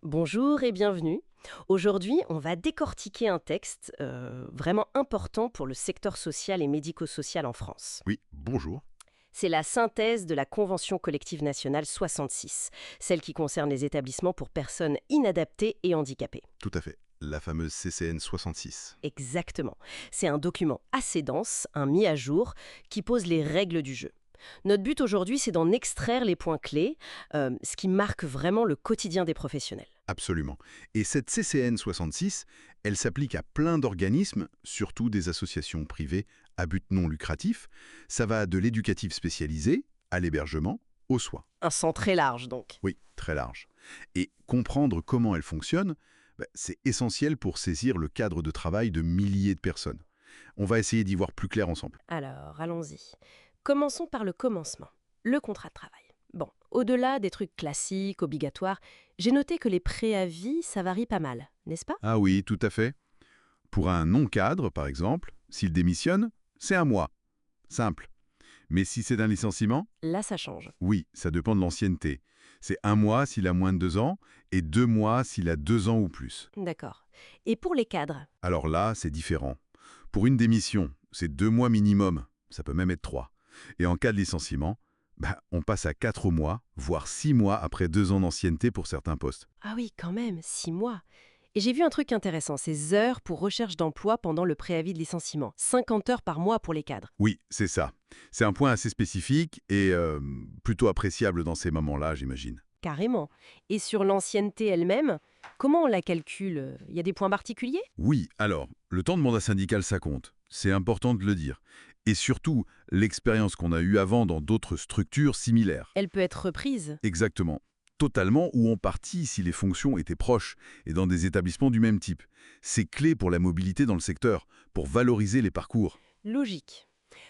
Bonjour et bienvenue. Aujourd'hui, on va décortiquer un texte vraiment important pour le secteur social et médico-social en France. Oui, bonjour. C'est la synthèse de la Convention collective nationale 66, celle qui concerne les établissements pour personnes inadaptées et handicapées. Tout à fait. La fameuse CCN 66. Exactement. C'est un document assez dense, un mis à jour, qui pose les règles du jeu. Notre but aujourd'hui, c'est d'en extraire les points clés, ce qui marque vraiment le quotidien des professionnels. Absolument. Et cette CCN 66, elle s'applique à plein d'organismes, surtout des associations privées à but non lucratif. Ça va de l'éducatif spécialisé à l'hébergement, aux soins. Un sang très large donc. Oui, très large. Et comprendre comment elle fonctionne, c'est essentiel pour saisir le cadre de travail de milliers de personnes. On va essayer d'y voir plus clair ensemble. Alors, allons-y. Commençons par le commencement, le contrat de travail. Bon, au-delà des trucs classiques, obligatoires, j'ai noté que les préavis, ça varie pas mal, n'est-ce pas? Ah oui, tout à fait. Pour un non-cadre, par exemple, s'il démissionne, c'est un mois. Simple. Mais si c'est un licenciement, Là, ça change. oui, ça dépend de l'ancienneté. C'est un mois s'il a moins de 2 ans et 2 mois s'il a 2 ans ou plus. D'accord. Et pour les cadres? Alors là, c'est différent. Pour une démission, c'est 2 mois minimum. Ça peut même être 3. Et en cas de licenciement, on passe à 4 mois, voire 6 mois après 2 ans d'ancienneté pour certains postes. Ah oui, quand même, 6 mois. Et j'ai vu un truc intéressant, ces heures pour recherche d'emploi pendant le préavis de licenciement. 50 heures par mois pour les cadres. Oui, c'est ça. C'est un point assez spécifique et plutôt appréciable dans ces moments-là, j'imagine. Carrément. Et sur l'ancienneté elle-même, comment on la calcule? Il y a des points particuliers? Oui, alors, le temps de mandat syndical, ça compte. C'est important de le dire. Et surtout, l'expérience qu'on a eue avant dans d'autres structures similaires. Elle peut être reprise. Exactement. Totalement ou en partie si les fonctions étaient proches et dans des établissements du même type. C'est clé pour la mobilité dans le secteur, pour valoriser les parcours. Logique.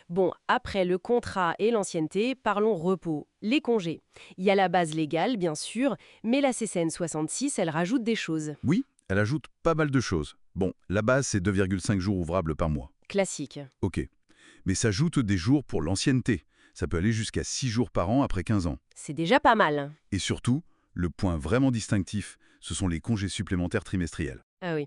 Bon, après le contrat et l'ancienneté, parlons repos, les congés. Il y a la base légale, bien sûr, mais la CCN 66, elle rajoute des choses. Oui, elle ajoute pas mal de choses. Bon, la base, c'est 2,5 jours ouvrables par mois. Classique. Ok. Mais s'ajoutent des jours pour l'ancienneté. Ça peut aller jusqu'à 6 jours par an après 15 ans. C'est déjà pas mal. Et surtout, le point vraiment distinctif, ce sont les congés supplémentaires trimestriels. Ah oui.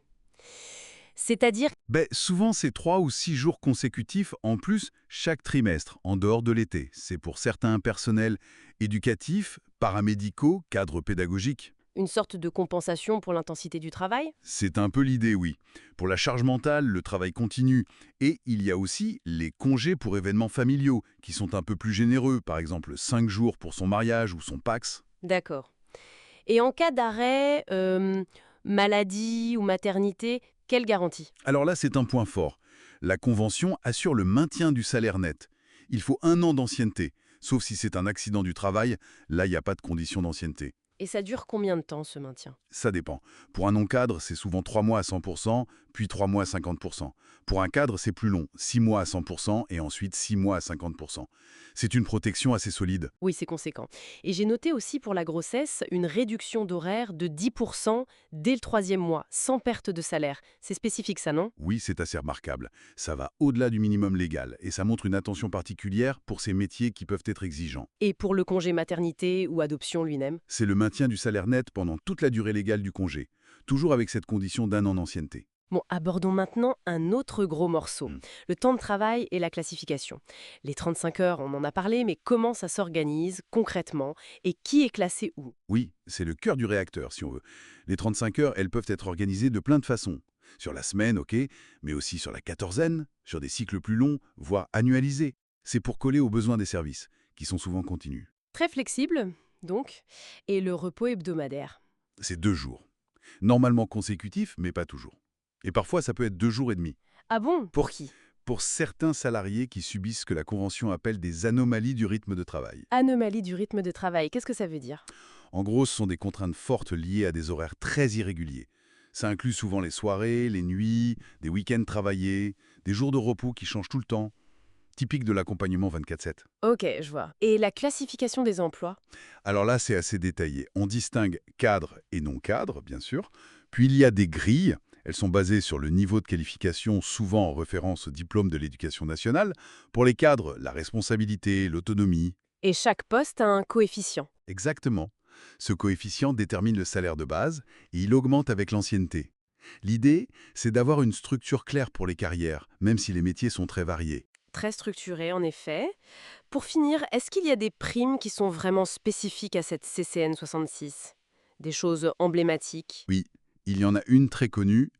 C'est-à-dire, Souvent, c'est 3 ou 6 jours consécutifs en plus chaque trimestre, en dehors de l'été. C'est pour certains personnels éducatifs, paramédicaux, cadres pédagogiques. une sorte de compensation pour l'intensité du travail? C'est un peu l'idée, oui. Pour la charge mentale, le travail continue. Et il y a aussi les congés pour événements familiaux, qui sont un peu plus généreux, par exemple 5 jours pour son mariage ou son Pacs. D'accord. Et en cas d'arrêt, maladie ou maternité, quelle garantie? Alors là, c'est un point fort. La Convention assure le maintien du salaire net. Il faut 1 an d'ancienneté, sauf si c'est un accident du travail, là, il n'y a pas de condition d'ancienneté. Et ça dure combien de temps, ce maintien? Ça dépend. Pour un non-cadre, c'est souvent 3 mois à 100%, puis 3 mois à 50%. Pour un cadre, c'est plus long, 6 mois à 100% et ensuite 6 mois à 50%. C'est une protection assez solide. Oui, c'est conséquent. Et j'ai noté aussi pour la grossesse une réduction d'horaire de 10% dès le troisième mois, sans perte de salaire. C'est spécifique ça, non? Oui, c'est assez remarquable. Ça va au-delà du minimum légal et ça montre une attention particulière pour ces métiers qui peuvent être exigeants. Et pour le congé maternité ou adoption lui-même? C'est le maintien du salaire net pendant toute la durée légale du congé, toujours avec cette condition d'1 an d'ancienneté. Bon, abordons maintenant un autre gros morceau, Hmm. le temps de travail et la classification. Les 35 heures, on en a parlé, mais comment ça s'organise concrètement et qui est classé où? Oui, c'est le cœur du réacteur, si on veut. Les 35 heures, elles peuvent être organisées de plein de façons. Sur la semaine, ok, mais aussi sur la quatorzaine, sur des cycles plus longs, voire annualisés. C'est pour coller aux besoins des services, qui sont souvent continus. Très flexible, donc, et le repos hebdomadaire. C'est 2 jours. Normalement consécutifs, mais pas toujours. Et parfois, ça peut être 2 jours et demi. Ah bon? Pour Pour, qui? pour certains salariés qui subissent ce que la Convention appelle des anomalies du rythme de travail. Anomalie du rythme de travail, qu'est-ce que ça veut dire? En gros, ce sont des contraintes fortes liées à des horaires très irréguliers. Ça inclut souvent les soirées, les nuits, des week-ends travaillés, des jours de repos qui changent tout le temps, typique de l'accompagnement 24/7. Ok, je vois. Et la classification des emplois? Alors là, c'est assez détaillé. On distingue cadre et non-cadre, bien sûr. Puis il y a des grilles. Elles sont basées sur le niveau de qualification, souvent en référence au diplôme de l'éducation nationale. Pour les cadres, la responsabilité, l'autonomie. Et chaque poste a un coefficient. Exactement. Ce coefficient détermine le salaire de base et il augmente avec l'ancienneté. L'idée, c'est d'avoir une structure claire pour les carrières, même si les métiers sont très variés. Très structuré, en effet. Pour finir, est-ce qu'il y a des primes qui sont vraiment spécifiques à cette CCN 66? Des choses emblématiques? Oui, il y en a une très connue,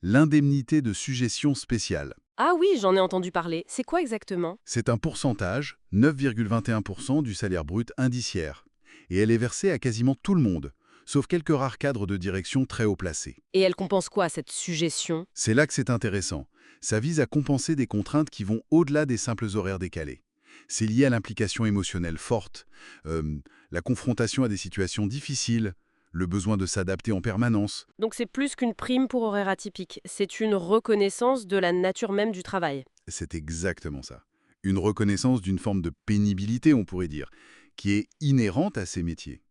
l'indemnité de suggestion spéciale. Ah oui, j'en ai entendu parler. C'est quoi exactement? C'est un pourcentage, 9,21% du salaire brut indiciaire. Et elle est versée à quasiment tout le monde, sauf quelques rares cadres de direction très haut placés. Et elle compense quoi, cette suggestion? C'est là que c'est intéressant. Ça vise à compenser des contraintes qui vont au-delà des simples horaires décalés. C'est lié à l'implication émotionnelle forte, la confrontation à des situations difficiles, le besoin de s'adapter en permanence. Donc c'est plus qu'une prime pour horaire atypique. C'est une reconnaissance de la nature même du travail. C'est exactement ça. Une reconnaissance d'une forme de pénibilité, on pourrait dire, qui est inhérente à ces métiers.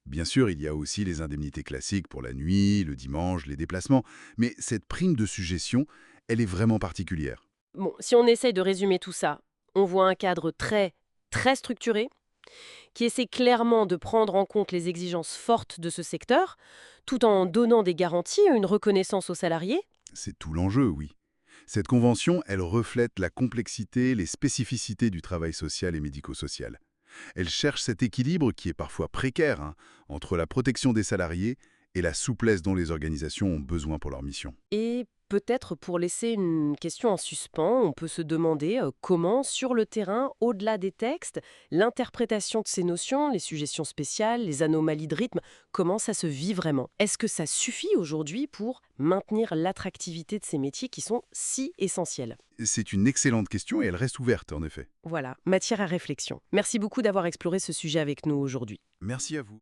Bien sûr, il y a aussi les indemnités classiques pour la nuit, le dimanche, les déplacements, mais cette prime de suggestion, elle est vraiment particulière. Bon, si on essaye de résumer tout ça, on voit un cadre très structuré, qui essaie clairement de prendre en compte les exigences fortes de ce secteur, tout en donnant des garanties et une reconnaissance aux salariés. C'est tout l'enjeu, oui. Cette convention, elle reflète la complexité, les spécificités du travail social et médico-social. Elle cherche cet équilibre qui est parfois précaire, entre la protection des salariés et la souplesse dont les organisations ont besoin pour leur mission. Et peut-être pour laisser une question en suspens, on peut se demander comment, sur le terrain, au-delà des textes, l'interprétation de ces notions, les suggestions spéciales, les anomalies de rythme, comment ça se vit vraiment? Est-ce que ça suffit aujourd'hui pour maintenir l'attractivité de ces métiers qui sont si essentiels? C'est une excellente question et elle reste ouverte, en effet. Voilà, matière à réflexion. Merci beaucoup d'avoir exploré ce sujet avec nous aujourd'hui. Merci à vous.